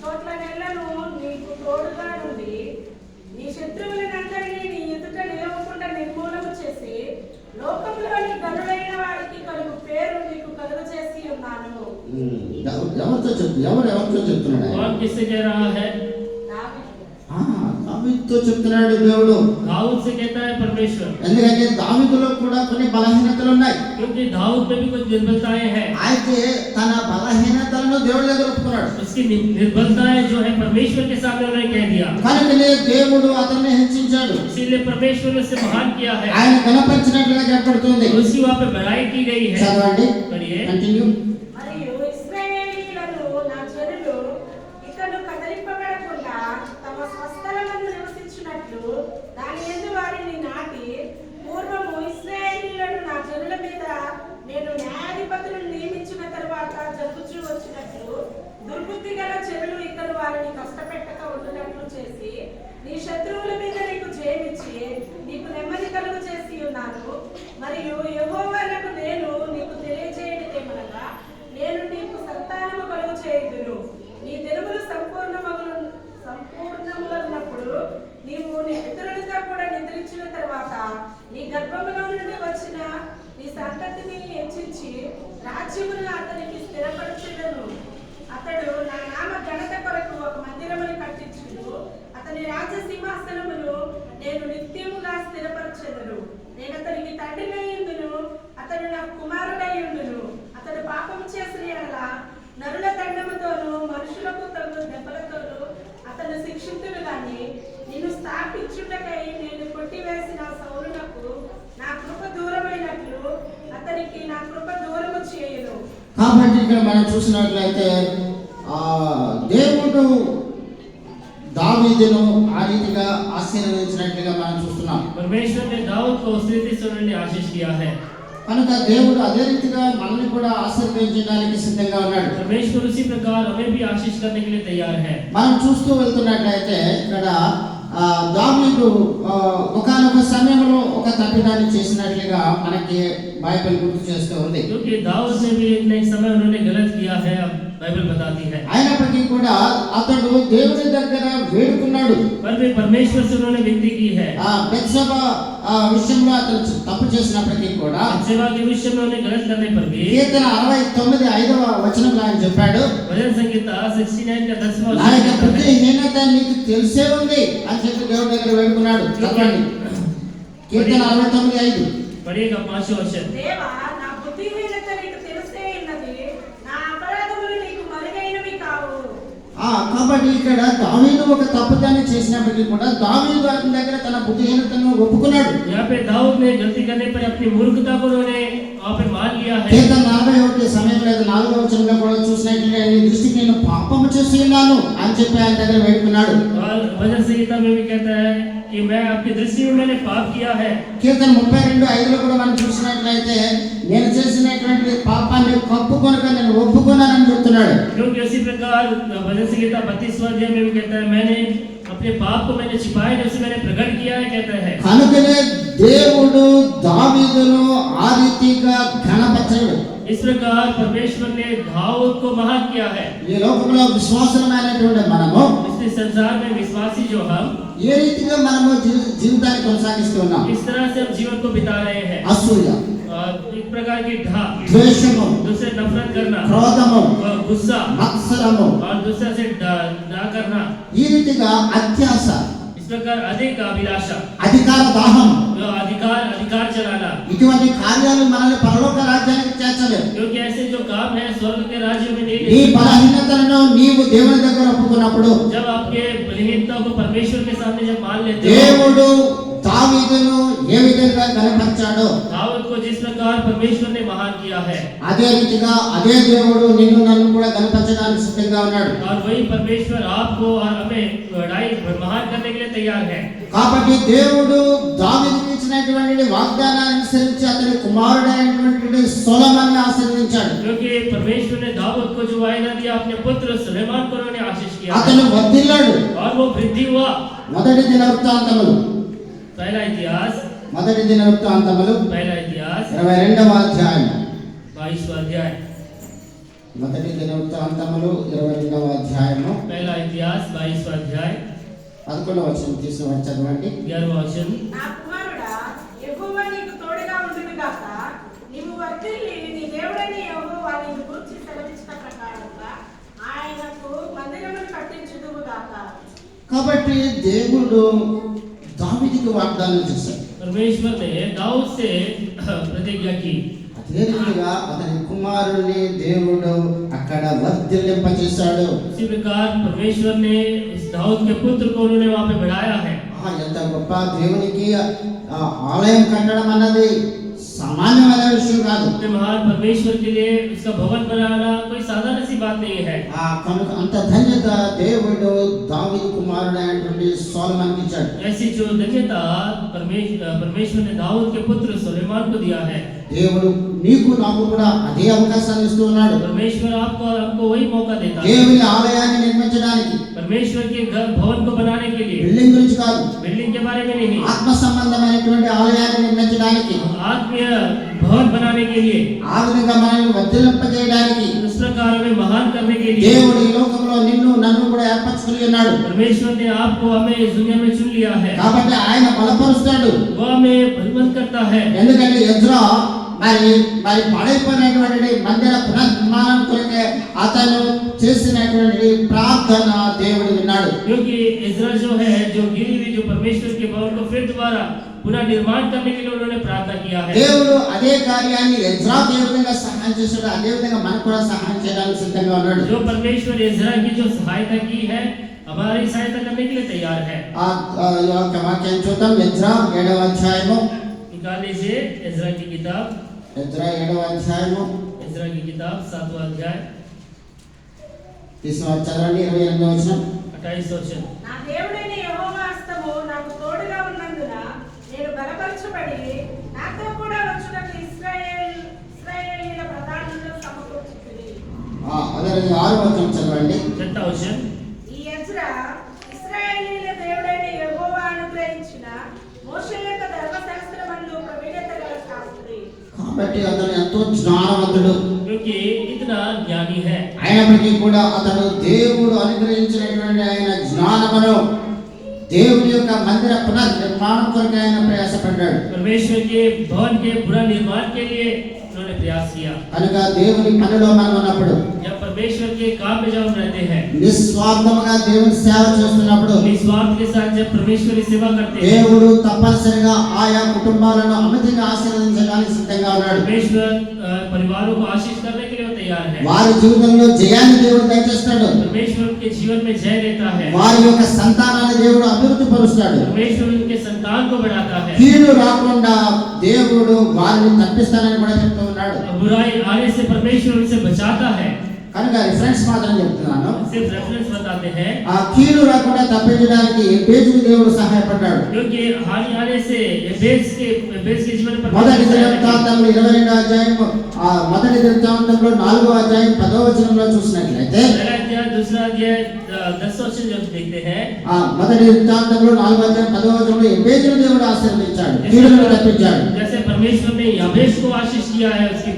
Speaker 3: చోట్లనెల్లను నీకు తోడుగా నుండి నీ శత్రువులనందరినీ నీ ఎదుట నిలవకుండా నిర్మూలన చేసి లోకంలోని గనుడైన వారికి కలుగు పేరు నీకు కలుగజేసి ఉన్నాను.
Speaker 1: ఎవరితో చెప్తున్నాడు ఆయన?
Speaker 2: कौन किससे कह रहा है?
Speaker 1: దావీదుతో చెప్తున్నాడు దేవుడు.
Speaker 2: दाऊद से कहता है परमेश्वर।
Speaker 1: ఎందుకంటే దావీదులో కూడా కొన్ని బలహీనతలు ఉన్నాయి.
Speaker 2: क्योंकि दाऊद में भी कुछ निर्बलताएं हैं।
Speaker 1: అయితే తన బలహీనతలను దేవుడి దగ్గర ఒప్పుకున్నాడు.
Speaker 2: उसकी निर्बलताएं जो है परमेश्वर के सामने उन्होंने कह दिया।
Speaker 1: కనుకనే దేవుడు అతన్ని హెచ్చించాడు.
Speaker 2: इसीलिए परमेश्वर ने उसे महान किया है।
Speaker 1: ఆయన కనపరిచినట్లుగా చెప్పబడుతుంది.
Speaker 2: उसकी वहाँ पे बढ़ाई की गई है।
Speaker 1: చదవండి,
Speaker 2: पढ़िए।
Speaker 1: కంటిన్యూ.
Speaker 3: మరియు ఇశ్రాయేలీయులను నా జనులు ఇకను కదలింపబడకుండా తమ స్వస్థలమందు నివసించున్నట్లు దాని యందు వారిని నాటి పూర్వము ఇశ్రాయేలీయులను నా జనుల మీద నేను న్యాయాధిపతులను నియమించిన తరువాత జరుగుచూ వచ్చినట్లు దుర్బుద్ధి గల చెరులు ఇక్కడ వారిని కష్టపెట్టక ఉండునట్లు చేసి నీ శత్రువుల మీద నీకు జయమిచ్చి నీకు నెమ్మది కలుగు చేసి ఉన్నాను. మరియు యెహోవానకు నేను నీకు తెలియజేయనిదేమనగా నేను నీకు సంతానము కలుగు చేయుదును. నీ దినములు సంపూర్ణములన్నప్పుడు నీవు నీ పితరులతో కూడా నిద్రించిన తర్వాత నీ రాజ్యమును అతనికి స్థిరపరచెదను. అతడు నా నామ ఘనత కొరకు ఒక మందిరమును కట్టించును. అతని రాజ్య సింహాసనమును నేను నిత్యముగా స్థిరపరచెదను. నేను అతనికి తండ్రినయ్యుండును, అతడు నాకు కుమారుడయ్యుండును. అతడు పాపము చేసిన యెడల నరుల దండముతోనూ మనుషులకు తగు దెబ్బలతోనూ అతను శిక్షింతుడు గాని, నిన్ను స్థాపించుటకై నేను కొట్టివేసిన సౌలునకు నా కృప దూరమైనట్లు అతనికి నా కృప దూరము చేయను.
Speaker 1: కాబట్టి ఇక్కడ మనం చూసినట్లయితే దేవుడు దావీదును ఆ రీతిగా ఆశీర్వదించినట్లుగా మనం చూస్తున్నాం.
Speaker 2: परमेश्वर ने दाऊद को उस रीति से उन्होंने आशीष किया है.
Speaker 1: కనుక దేవుడు అదే రీతిగా మనల్ని కూడా ఆశీర్వదించడానికి సిద్ధంగా ఉన్నాడు.
Speaker 2: परमेश्वर उसी प्रकार हमें भी आशीष करने के लिए तैयार है.
Speaker 1: మనం చూస్తూ వెళ్తున్నట్లయితే ఇక్కడ దావీదు ఒకానొక సమయంలో ఒక తప్పిదాన్ని చేసినట్లుగా మనకి బైబిల్ గుర్తు చేస్తూ ఉంది.
Speaker 2: क्योंकि दाऊद ने भी एक समय उन्होंने गलत किया है, बाइबल बताती है.
Speaker 1: అయినప్పటికీ కూడా అతడు దేవుని దగ్గర వేడుకున్నాడు.
Speaker 2: पर भी परमेश्वर से उन्होंने विनती की है.
Speaker 1: బెత్షెబ విషయంలో అతను తప్పు చేసినప్పటికీ కూడా
Speaker 2: सेवा के विषय में उन्हें गलत करने पर भी
Speaker 1: కీర్తన 69:5 ఆయన చెప్పాడు,
Speaker 2: भजन संगीता 69 का 10वां
Speaker 1: నా యొక్క బుద్ధిహీనత నీకు తెలిసే ఉంది అని చెప్పి దేవుడి దగ్గర వేడుకున్నాడు. చదవండి కీర్తన 69:5.
Speaker 2: पढ़िएगा 5वां वचन.
Speaker 3: దేవా, నా బుద్ధిహీనత నీకు తెలిసే ఉన్నది, నా అపరాధములు నీకు మరుగైనవి కావు.
Speaker 1: కాబట్టి ఇక్కడ దావీదు ఒక తప్పుదాన్ని చేసినప్పటికీ కూడా దావీదు అతని దగ్గర తన బుద్ధిహీనతను ఒప్పుకున్నాడు.
Speaker 2: यहाँ पे दाऊद ने गलती करने पर अपनी मूर्खता को उन्होंने वहाँ पे मान लिया है.
Speaker 1: కీర్తన 41 సమయం లేదు 4వ వచనంలో కూడా చూసినట్లయితే నీ దృష్టికి నేను పాపము చేసి ఉన్నాను అని చెప్పి ఆయన దగ్గర వేడుకున్నాడు.
Speaker 2: और भजन संगीता में भी कहता है कि मैं आपकी दृष्टि में मैंने पाप किया है.
Speaker 1: కీర్తన 32:5 లో కూడా మనం చూసినట్లయితే నేను చేసినటువంటి పాపాన్ని కప్పుకొనక నేను ఒప్పుకున్నానని చెప్తున్నాడు.
Speaker 2: क्योंकि उसी प्रकार भजन संगीता 32वां अध्याय में भी कहता है मैंने अपने पाप को मैंने छिपाया नहीं, उसे मैंने प्रकट किया है कहता है.
Speaker 1: కనుకనే దేవుడు దావీదును ఆ రీతిగా ఘనపరచాడు.
Speaker 2: इस प्रकार परमेश्वर ने दाऊद को महान किया है.
Speaker 1: ఈ లోకంలో విశ్వాసమైనటువంటి మనము
Speaker 2: इस संसार में विश्वासी जो हम
Speaker 1: ఏ రీతిగా మనము జీవితాన్ని కొనసాగిస్తూ ఉన్నాం?
Speaker 2: इस तरह से हम जीवन को बिता रहे हैं.
Speaker 1: అసూయ,
Speaker 2: एक प्रकार की ढा,
Speaker 1: ద్వేషము,
Speaker 2: दूसरे नफरत करना,
Speaker 1: క్రోధము,
Speaker 2: गुस्सा
Speaker 1: మత్సరము,
Speaker 2: और दूसरे से ना करना,
Speaker 1: ఈ రీతిగా అత్యాశ,
Speaker 2: इस प्रकार अधिक अभिलाषा,
Speaker 1: అధికార దాహం,
Speaker 2: अधिकार चलाना.
Speaker 1: ఇటువంటి కార్యాలు మనల్ని పరలోక రాజ్యానికి చేర్చలేవు.
Speaker 2: क्योंकि ऐसे जो काम है स्वर्ग के राज्य में नहीं
Speaker 1: నీ
Speaker 2: ले.
Speaker 1: బలహీనతలను నీవు దేవుని దగ్గర ఒప్పుకున్నప్పుడు
Speaker 2: जब आपके बलहीनता को परमेश्वर के सामने जब मान लेते हो,
Speaker 1: దేవుడు దావీదును ఏ విధంగా ఘనపరిచాడో
Speaker 2: दाऊद को जिस प्रकार परमेश्वर ने महान किया है,
Speaker 1: అదే రీతిగా అదే దేవుడు నిన్ను నన్ను కూడా ఘనపరచడానికి సిద్ధంగా ఉన్నాడు.
Speaker 2: और वही परमेश्वर आपको और हमें महान करने के लिए तैयार है.
Speaker 1: కాబట్టి దేవుడు దావీదుకి ఇచ్చినటువంటి వాగ్దానాన్ని అనుసరించి అతని కుమారుడైనటువంటి సొలొమోనుని ఆశీర్వదించాడు.
Speaker 2: क्योंकि परमेश्वर ने दाऊद को जो वायदा दिया अपने पुत्र सुलेमान को उन्होंने आशीष किया
Speaker 1: అతను వర్ధిల్లాడు.
Speaker 2: और वो वृद्धि हुआ.
Speaker 1: మొదటి దినవృత్తాంతములు
Speaker 2: पहला इतिहास
Speaker 1: 22వ అధ్యాయం
Speaker 2: 22वां अध्याय,
Speaker 1: మొదటి దినవృత్తాంతములు 22వ అధ్యాయము
Speaker 2: पहला इतिहास 22वां अध्याय
Speaker 1: 11వ వచనం తీసుకొని చదవండి.
Speaker 2: 11वां वचन.
Speaker 3: నా కుమారుడా, యెహోవా నీకు తోడుగా ఉండును గాక. నీవు వర్ధిల్లి నీ దేవుడైన యెహోవా నిన్ను గూర్చి సెలవిచ్చిన ప్రకారముగా ఆయనకు మందిరమును కట్టించుదువు గాక.
Speaker 1: కాబట్టి దేవుడు దావీదుకు వాగ్దానం చేశాడు.
Speaker 2: परमेश्वर ने दाऊद से प्रतिज्ञा की.
Speaker 1: అదే రీతిగా అతని కుమారుని దేవుడు అక్కడ వర్ధిల్లింపజేశాడు.
Speaker 2: इसी प्रकार परमेश्वर ने इस दाऊद के पुत्र को उन्होंने वहाँ पे बढ़ाया है.
Speaker 1: ఎంత గొప్ప దేవునికి ఆలయం కట్టడం అన్నది सामान्यమైన విషయం కాదు.
Speaker 2: अपने महान परमेश्वर के लिए इसका भवन बनाना कोई साधारण सी बात नहीं है.
Speaker 1: కనుక అంత ధన్యత దేవుడు దావీదు కుమారుడైనటువంటి సొలొమోనుకి ఇచ్చాడు.
Speaker 2: ऐसी जो धन्यता परमेश्वर ने दाऊद के पुत्र सुलेमान को दिया है.
Speaker 1: దేవుడు నీకు నాకు కూడా అదే అవకాశాన్ని ఇస్తూ ఉన్నాడు.
Speaker 2: परमेश्वर आपको और हमको वही मौका देता है.
Speaker 1: దేవుని ఆలయాన్ని నిర్మించడానికి,
Speaker 2: परमेश्वर के घर भवन को बनाने के लिए,
Speaker 1: బిల్డింగ్ గురించి కాదు,
Speaker 2: बिल्डिंग के बारे में नहीं,
Speaker 1: ఆత్మ సంబంధమైనటువంటి ఆలయాన్ని నిర్మించడానికి,
Speaker 2: आत्मीय भवन बनाने के लिए,
Speaker 1: ఆ విధంగా మనల్ని వర్ధిల్లింపజేయడానికి
Speaker 2: उस प्रकार में महान करने के लिए
Speaker 1: దేవుడు ఈ లోకంలో నిన్ను నన్ను కూడా ఏర్పరచుకుని ఉన్నాడు.
Speaker 2: परमेश्वर ने आपको हमें इस दुनिया में चुन लिया है.
Speaker 1: కాబట్టి ఆయన బలపరుస్తాడు.
Speaker 2: वो हमें बलवंत करता है.
Speaker 1: ఎందుకంటే ఎజ్రా మరి మరి పడైపోయినటువంటి మందిర పునర్నిర్మాణం కొరకే అతను చేసినటువంటి ప్రార్థన దేవుడు విన్నాడు.
Speaker 2: क्योंकि इज़राइल जो है, जो गिरी हुई जो परमेश्वर के भवन को फिर दोबारा पुनः निर्माण करने के लिए उन्होंने प्रार्थना किया है।
Speaker 1: దేవుడు అదే కార్యాన్ని ఎజ్రాకు ఏ విధంగా సహాయం చేశాడో అదే విధంగా మనకు కూడా సహాయం చేయడానికి సిద్ధంగా ఉన్నాడు.
Speaker 2: जो परमेश्वर इज़राइल की जो सहायता की है, हमारी सहायता करने के लिए तैयार है।
Speaker 1: ఆ వాక్యాన్ని చూద్దాం. ఎజ్రా 7వ అధ్యాయము.
Speaker 2: निकाल लीजिए इज़राइल की किताब,
Speaker 1: ఎజ్రా 7వ అధ్యాయము
Speaker 2: इज़राइल की किताब 7वां अध्याय
Speaker 1: తీసుకొని చదవండి. 28వ వచనం.
Speaker 2: 28 वचन।
Speaker 3: నా దేవుడైన యెహోవా హస్తము నాకు తోడుగా ఉన్నందున నేను బలపరచబడి నాతో కూడా వచ్చుటకు ఇశ్రాయేలీయుల ప్రధానులను సమకూర్చుకుని.
Speaker 1: అదే 6వ వచనం చదవండి.
Speaker 2: 6वां वचन।
Speaker 3: ఈ ఎజ్రా ఇశ్రాయేలీయుల దేవుడైన యెహోవా అనుగ్రహించిన మోషే యొక్క ధర్మశాస్త్రమందు ప్రవీణత గల శాస్త్రి.
Speaker 1: కాబట్టి అతను ఎంతో జ్ఞానవంతుడు.
Speaker 2: क्योंकि इतना ज्ञानी है,
Speaker 1: అయినప్పటికీ కూడా అతను దేవుడు అనుగ్రహించినటువంటి ఆయన జ్ఞానమును దేవుని యొక్క మందిర పునర్నిర్మాణం కొరకు ఆయన ప్రయాసపడ్డాడు.
Speaker 2: परमेश्वर के भवन के पुनर्निर्माण के लिए उन्होंने प्रयास किया।
Speaker 1: కనుక దేవుని పనిలో మనం ఉన్నప్పుడు,
Speaker 2: जब परमेश्वर के काम में जब हम रहते हैं,
Speaker 1: నిస్వార్థముగా దేవుని సేవ చేస్తున్నప్పుడు
Speaker 2: निस्वार्थ के साथ जब परमेश्वर की सेवा करते हैं,
Speaker 1: దేవుడు తప్పనిసరిగా ఆయా కుటుంబాలను అమితంగా ఆశీర్వదించడానికి సిద్ధంగా ఉన్నాడు.
Speaker 2: परमेश्वर परिवारों को आशीष करने के लिए वो तैयार है।
Speaker 1: వారి జీవితంలో జయాన్ని దేవుడు దయచేస్తాడు.
Speaker 2: परमेश्वर उनके जीवन में जय देता है,
Speaker 1: వారి యొక్క సంతానాన్ని దేవుడు అభివృద్ధి పరుస్తాడు.
Speaker 2: परमेश्वर उनके संतान को बढ़ाता है,
Speaker 1: కీడు రాకుండా దేవుడు వారిని తప్పిస్తానని కూడా చెప్తూ ఉన్నాడు.
Speaker 2: बुराई आने से परमेश्वर उनसे बचाता है।
Speaker 1: కనుక రిఫరెన్స్ మాత్రం చెప్తున్నాను.
Speaker 2: सिर्फ रेफरेंस बताते हैं,
Speaker 1: ఆ కీడు రాకుండా తప్పించడానికి ఎబేజుకు దేవుడు సహాయపడ్డాడు.
Speaker 2: क्योंकि हानि आने से एबेस के जीवन पर
Speaker 1: మొదటి దినవృత్తాంతంలో 22వ అధ్యాయం మొదటి దినవృత్తాంతంలో 4వ అధ్యాయం 10వ వచనంలో చూసినట్లయితే,
Speaker 2: पहला अध्याय दूसरा अध्याय 10 वचन जब देखते हैं,
Speaker 1: మొదటి దినవృత్తాంతంలో 4వ అధ్యాయం 10వ వచనంలో ఎబేజును దేవుడు ఆశీర్వదించాడు, కీడును తప్పించాడు.
Speaker 2: जैसे परमेश्वर ने याबेश को आशीष किया है, उसकी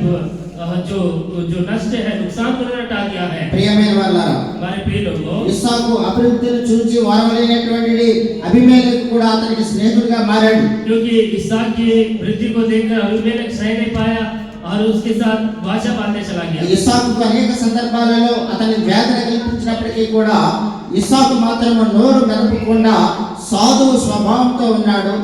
Speaker 2: जो नष्ट है, नुकसान को हटा दिया है।
Speaker 1: ప్రియమైన వాళ్ళారా,
Speaker 2: हमारे प्रिय लोगों,
Speaker 1: ఇస్సాకు అభివృద్ధిని చూసి వారవలైనటువంటి అబీమెలెకు కూడా అతనికి స్నేహితుడిగా మారాడు.
Speaker 2: क्योंकि इसहाक की वृद्धि को देखकर अबीमेलेक सह नहीं पाया और उसके साथ वाचा बांधने चला गया।
Speaker 1: ఇస్సాకుకు అనేక సందర్భాలలో అతని వేదన కల్పించినప్పటికీ కూడా ఇస్సాకు మాత్రం నోరు మెదపకుండా సాధువు స్వభావంతో ఉన్నాడు.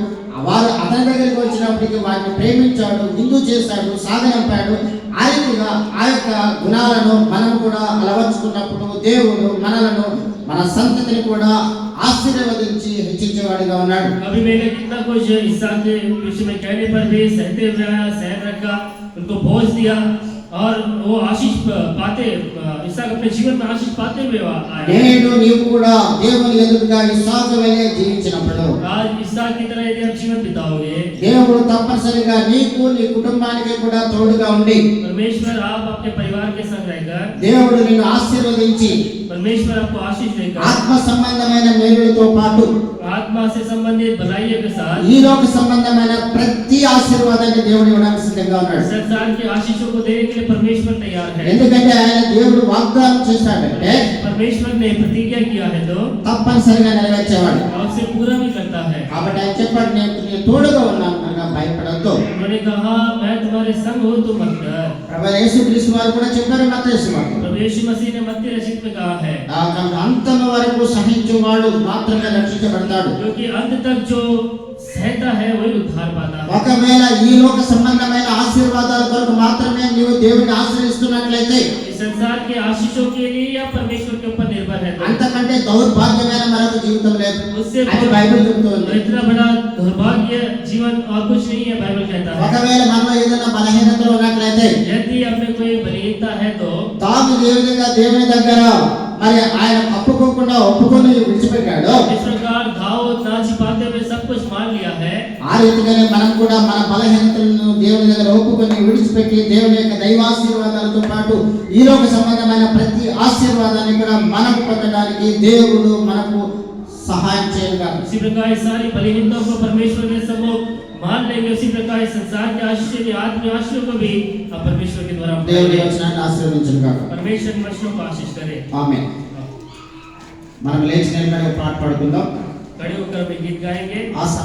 Speaker 1: వారు అతని దగ్గరికి వచ్చినప్పటికీ వారిని ప్రేమించాడు, విందు చేశాడు, సాగనంపాడు. ఆ రీతిగా ఆ యొక్క గుణాలను మనం కూడా అలవర్చుకున్నప్పుడు దేవుడు మనలను, మన సంతతిని కూడా ఆశీర్వదించి హెచ్చించేవాడిగా ఉన్నాడు.
Speaker 2: अबीमेलेक इतना कुछ इसहाक के विषय में कहने पर भी सहते हुए आया, सहन रखा, उनको बोझ दिया और वो आशीष पाते, इसहाक अपने जीवन में आशीष पाते हुए आया।
Speaker 1: నేడు నీవు కూడా దేవుని ఎదురుగా ఇస్సాకు వలె జీవించినప్పుడు
Speaker 2: आज इसहाक की तरह यदि आप जीवन बिताओगे,
Speaker 1: దేవుడు తప్పనిసరిగా నీకు, నీ కుటుంబానికి కూడా తోడుగా ఉండి
Speaker 2: परमेश्वर आप अपने परिवार के संग रहकर,
Speaker 1: దేవుడు నిన్ను ఆశీర్వదించి
Speaker 2: परमेश्वर आपको आशीष देकर
Speaker 1: ఆత్మ సంబంధమైన మేలులతో పాటు
Speaker 2: आत्मा से संबंधित भलाइयों के साथ
Speaker 1: ఈ లోక సంబంధమైన ప్రతి ఆశీర్వాదాన్ని దేవుడు ఇవ్వడానికి సిద్ధంగా ఉన్నాడు.
Speaker 2: संसार की आशीषों को देने के लिए परमेश्वर तैयार है।
Speaker 1: ఎందుకంటే ఆయన దేవుడు వాగ్దానం చేశాడంటే
Speaker 2: परमेश्वर ने प्रतिज्ञा किया है तो
Speaker 1: తప్పనిసరిగా నెరవేర్చేవాడు.
Speaker 2: और उसे पूरा भी करता है।
Speaker 1: కాబట్టి ఆయన చెప్పాడు, నేను నీ తోడుగా ఉన్నాను కనుక భయపడొద్దు.
Speaker 2: उन्होंने कहा, मैं तुम्हारे संग हूँ, तुम मत डर।
Speaker 1: ప్రభు యేసుక్రీస్తు వారు కూడా చెప్పారు మత్తయి సువార్త.
Speaker 2: प्रभु यीशु मसीह ने मत्ती रचित में कहा है,
Speaker 1: కనుక అంతం వరకు సహించువాడు మాత్రమే రక్షించబడతాడు.
Speaker 2: क्योंकि अंत तक जो सहता है वही उद्धार पाता है।
Speaker 1: ఒకవేళ ఈ లోక సంబంధమైన ఆశీర్వాదాల కొరకు మాత్రమే నీవు దేవుడిని ఆశ్రయిస్తున్నట్లయితే,
Speaker 2: इस संसार के आशीषों के लिए या परमेश्वर के ऊपर निर्भर है तो
Speaker 1: అంతకంటే దౌర్భాగ్యమైన మరొక జీవితం లేదు.
Speaker 2: उससे
Speaker 1: అది బైబిల్ చెప్తుంది.
Speaker 2: इतना बड़ा दुर्भाग्य जीवन और कुछ नहीं है, बाइबल कहता है।
Speaker 1: ఒకవేళ మనలో ఏదైనా బలహీనతలు ఉన్నట్లయితే,
Speaker 2: यदि हमें कोई बलहीनता है तो
Speaker 1: తాము ఏ విధంగా దేవుని దగ్గర మరి ఆయన ఒప్పుకోకుండా ఒప్పుకొని విడిచిపెట్టాడు,
Speaker 2: इस प्रकार दाऊद ना छिपाते हुए सब कुछ मान लिया है,
Speaker 1: ఆ రీతిగానే మనం కూడా మన బలహీనతలను దేవుని దగ్గర ఒప్పుకొని విడిచిపెట్టి దేవుని యొక్క దైవాశీర్వాదాలతో పాటు ఈ లోక సంబంధమైన ప్రతి ఆశీర్వాదాన్ని కూడా మనకు పొందడానికి దేవుడు మనకు సహాయం చేయగా,
Speaker 2: उसी प्रकार इस सारी बलहीनताओं को परमेश्वर के सम्मुख मान लेंगे। उसी प्रकार इस संसार के आशीष के आत्मीय आशीषों को भी आप परमेश्वर के द्वारा
Speaker 1: దేవుని వచనాన్ని ఆశీర్వదించును గాక.
Speaker 2: परमेश्वर के वचनों को आशीष करे।
Speaker 1: ఆమేన్. మనం లేచి నిలబడి ఒక పాట పాడుకుందాం.
Speaker 2: खड़े होकर हम एक गीत गाएंगे।
Speaker 1: ఆ సమయం